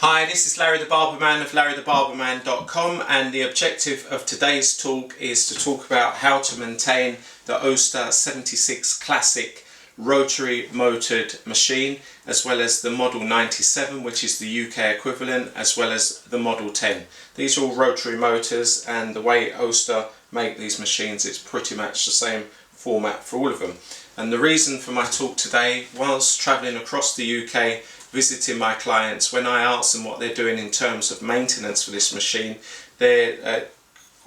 Hi, this is Larry the Barber Man of LarryTheBarberman.com, and the objective of today's talk is to talk about how to maintain the Oster 76 Classic rotary motored machine, as well as the Model 97, which is the UK equivalent, as well as the Model 10. These are all rotary motors, and the way Oster make these machines, it's pretty much the same format for all of them. And the reason for my talk today, whilst travelling across the UK visiting my clients, when I ask them what they're doing in terms of maintenance for this machine, they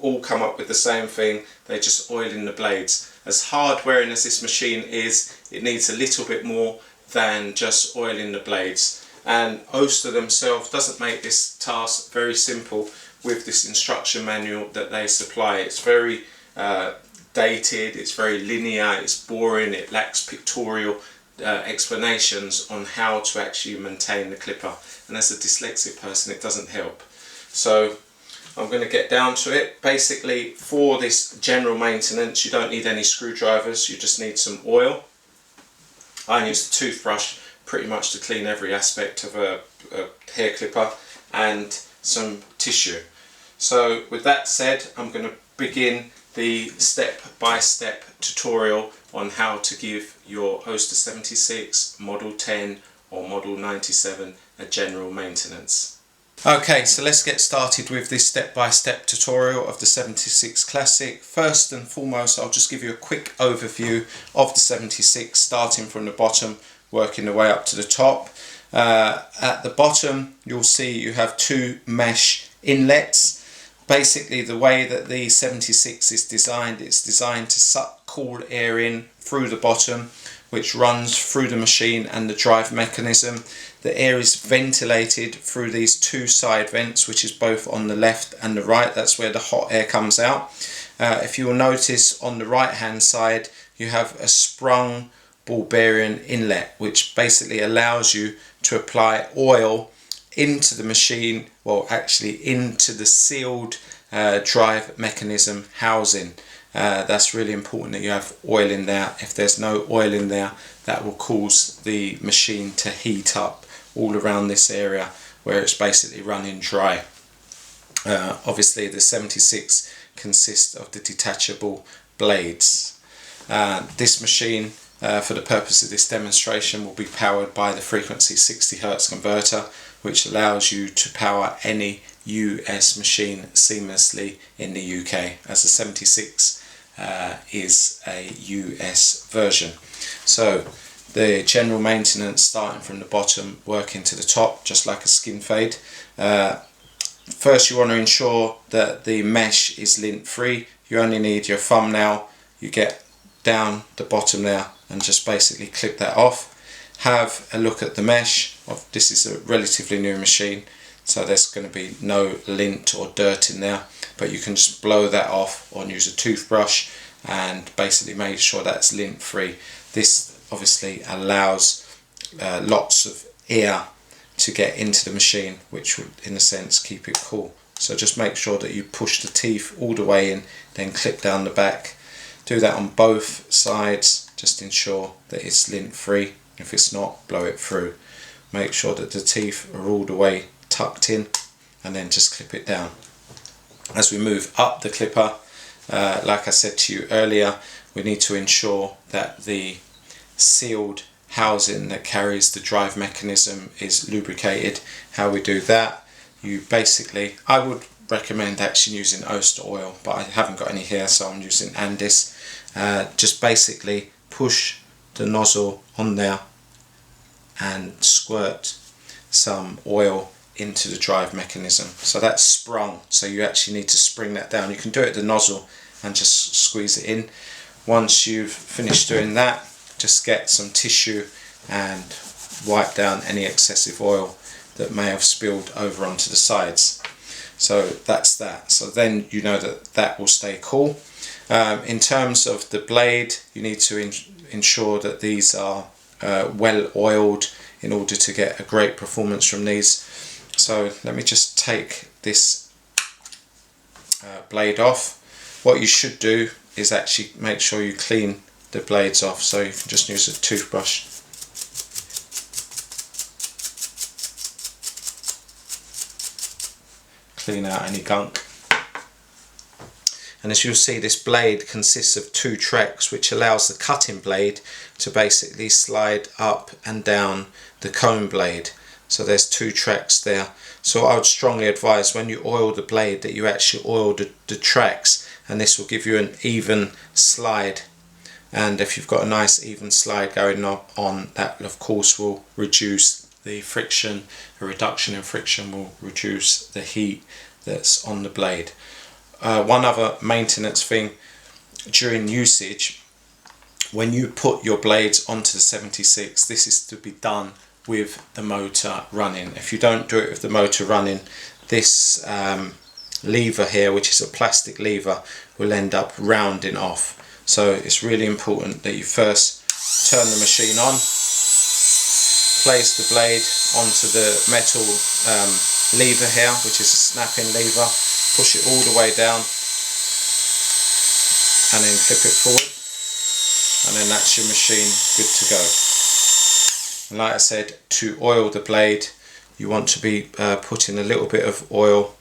all come up with the same thing: they're just oiling the blades. As hard wearing as this machine is, it needs a little bit more than just oiling the blades. And Oster themselves doesn't make this task very simple with this instruction manual that they supply. It's very dated, it's very linear, it's boring, it lacks pictorial explanations on how to actually maintain the clipper, and as a dyslexic person it doesn't help. So I'm going to get down to it. Basically, for this general maintenance you don't need any screwdrivers, you just need some oil. I use a toothbrush pretty much to clean every aspect of a hair clipper, and some tissue. So with that said, I'm going to begin the step-by-step tutorial on how to give your Oster 76, Model 10 or Model 97 a general maintenance. Okay, so let's get started with this step-by-step tutorial of the 76 Classic. First and foremost, I'll just give you a quick overview of the 76, starting from the bottom, working the way up to the top. At the bottom, you'll see you have two mesh inlets. Basically, the way that the 76 is designed, it's designed to suck cool air in through the bottom, which runs through the machine and the drive mechanism. The air is ventilated through these two side vents, which is both on the left and the right. That's where the hot air comes out. If you will notice, on the right hand side you have a sprung ball bearing inlet, which basically allows you to apply oil into the machine, well actually into the sealed drive mechanism housing. That's really important that you have oil in there. If there's no oil in there, that will cause the machine to heat up all around this area where it's basically running dry. Obviously the 76 consists of the detachable blades. This machine, for the purpose of this demonstration, will be powered by the frequency 60 Hz converter, which allows you to power any US machine seamlessly in the UK, as the 76 is a US version. So the general maintenance, starting from the bottom, working to the top, just like a skin fade. First you want to ensure that the mesh is lint free. You only need your thumbnail. You get down the bottom there and just basically clip that off. Have a look at the mesh. This is a relatively new machine, so there's going to be no lint or dirt in there, but you can just blow that off or use a toothbrush and basically make sure that's lint free. This obviously allows lots of air to get into the machine, which would in a sense keep it cool. So just make sure that you push the teeth all the way in, then clip down the back. Do that on both sides, just ensure that it's lint free. If it's not, blow it through. Make sure that the teeth are all the way tucked in, and then just clip it down. As we move up the clipper, like I said to you earlier, we need to ensure that the sealed housing that carries the drive mechanism is lubricated. How we do that, you basically, I would recommend actually using Oster oil, but I haven't got any here, so I'm using Andis. Just basically push the nozzle on there and squirt some oil into the drive mechanism. So that's sprung, so you actually need to spring that down. You can do it at the nozzle and just squeeze it in. Once you've finished doing that, just get some tissue and wipe down any excessive oil that may have spilled over onto the sides. So that's that. So then you know that that will stay cool. In terms of the blade, you need to ensure that these are well oiled in order to get a great performance from these. So let me just take this blade off. What you should do is actually make sure you clean the blades off, so you can just use a toothbrush clean out any gunk. And as you'll see, this blade consists of 2 tracks, which allows the cutting blade to basically slide up and down the comb blade. So there's 2 tracks there. So I would strongly advise when you oil the blade that you actually oil the tracks, and this will give you an even slide. And if you've got a nice even slide going on, that of course will reduce the friction. A reduction in friction will reduce the heat that's on the blade. One other maintenance thing during usage, when you put your blades onto the 76, this is to be done with the motor running. If you don't do it with the motor running, this lever here, which is a plastic lever, will end up rounding off. So it's really important that you first turn the machine on, place the blade onto the metal lever here, which is a snapping lever, push it all the way down and then clip it forward, and then that's your machine good to go. And like I said, to oil the blade, you want to be putting a little bit of oil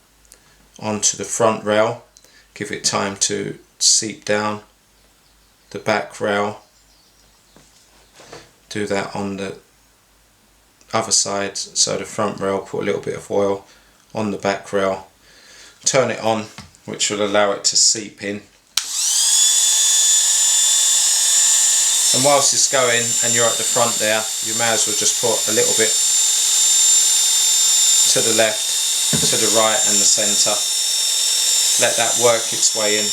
onto the front rail, give it time to seep down the back rail, do that on the other side. So the front rail, put a little bit of oil on the back rail, turn it on, which will allow it to seep in. And whilst it's going and you're at the front there, you may as well just put a little bit to the left, to the right and the centre. Let that work its way in.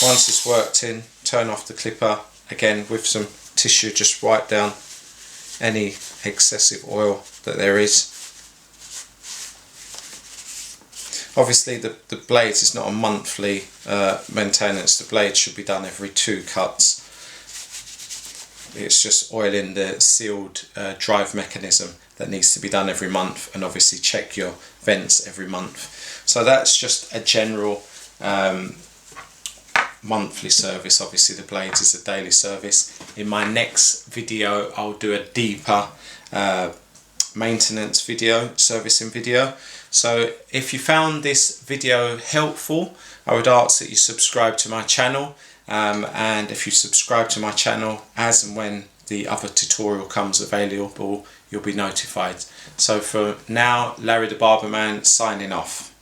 Once it's worked in, turn off the clipper. Again, with some tissue, just wipe down any excessive oil that there is. Obviously the blades is not a monthly maintenance. The blade should be done every 2 cuts. It's just oiling the sealed drive mechanism that needs to be done every month, and obviously check your vents every month. So that's just a general monthly service. Obviously the blades is a daily service. In my next video I'll do a deeper maintenance video, servicing video. So if you found this video helpful, I would ask that you subscribe to my channel, and if you subscribe to my channel, as and when the other tutorial comes available, you'll be notified. So for now, Larry the Barber Man signing off.